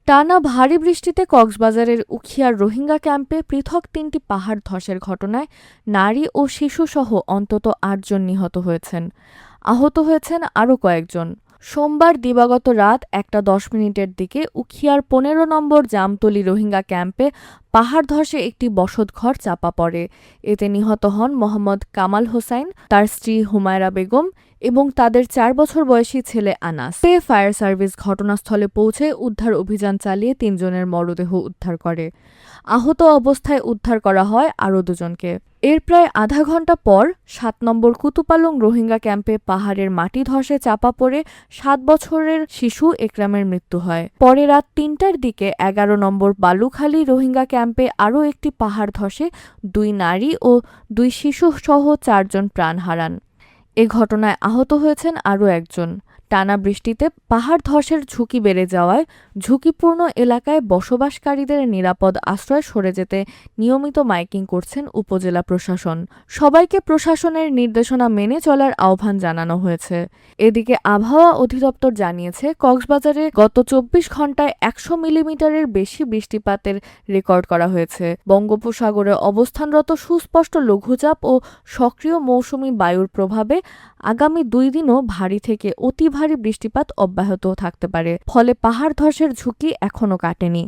টানা ভারী বৃষ্টিতে কক্সবাজারের উখিয়ার রোহিঙ্গা ক্যাম্পে পৃথক ৩টি পাহাড় ধসের ঘটনায় নারী ও শিশুসহ অন্তত ৮ জন নিহত হয়েছেন। আহত হয়েছেন আরও কয়েকজন। সোমবার দিবাগত রাত ১টা ১০ মিনিটের দিকে উখিয়ার ১৫ নম্বর জামতলী রোহিঙ্গা ক্যাম্পে পাহাড় ধসে একটি বসতঘর চাপা পড়ে। এতে নিহত হন মোহাম্মদ কামাল হোসাইন, তার স্ত্রী হুমায়রা বেগম এবং তাদের ৪ বছর বয়সী ছেলে আনাস। ফায়ার সার্ভিস ঘটনাস্থলে পৌঁছে উদ্ধার অভিযান চালিয়ে ৩ জনের মরদেহ উদ্ধার করে। আহত অবস্থায় উদ্ধার করা হয় আরও ২জনকে। এর প্রায় আধা ঘণ্টা পর ৭ নম্বর কুতুপালং রোহিঙ্গা ক্যাম্পে পাহাড়ের মাটি ধসে চাপা পড়ে ৭ বছরের শিশু একরামের মৃত্যু হয়। পরে রাত ৩টার দিকে ১১ নম্বর বালুখালী রোহিঙ্গা ক্যাম্পে আরও একটি পাহাড় ধসে ২ নারী ও ২ শিশুসহ ৪ জন প্রাণ হারান। এ ঘটনায় আহত হয়েছেন আরও একজন। টানা বৃষ্টিতে পাহাড় ধসের ঝুঁকি বেড়ে যাওয়ায় ঝুঁকিপূর্ণ এলাকায় বসবাসকারীদের নিরাপদ আশ্রয়ে সরে যেতে নিয়মিত মাইকিং করছেন উপজেলা প্রশাসন। সবাইকে প্রশাসনের নির্দেশনা মেনে চলার আহ্বান জানানো হয়েছে। এদিকে আবহাওয়া অধিদপ্তর জানিয়েছে, কক্সবাজারে গত ২৪ ঘণ্টায় ১০০ মিলিমিটারের বেশি বৃষ্টিপাতের রেকর্ড করা হয়েছে। বঙ্গোপসাগরে অবস্থানরত সুস্পষ্ট লঘুচাপ ও সক্রিয় মৌসুমি বায়ুর প্রভাবে আগামী ২ দিনও ভারী থেকে অতি ভারী বৃষ্টিপাত অব্যাহত থাকতে পারে। ফলে পাহাড় ধসের ঝুঁকি এখনো কাটেনি।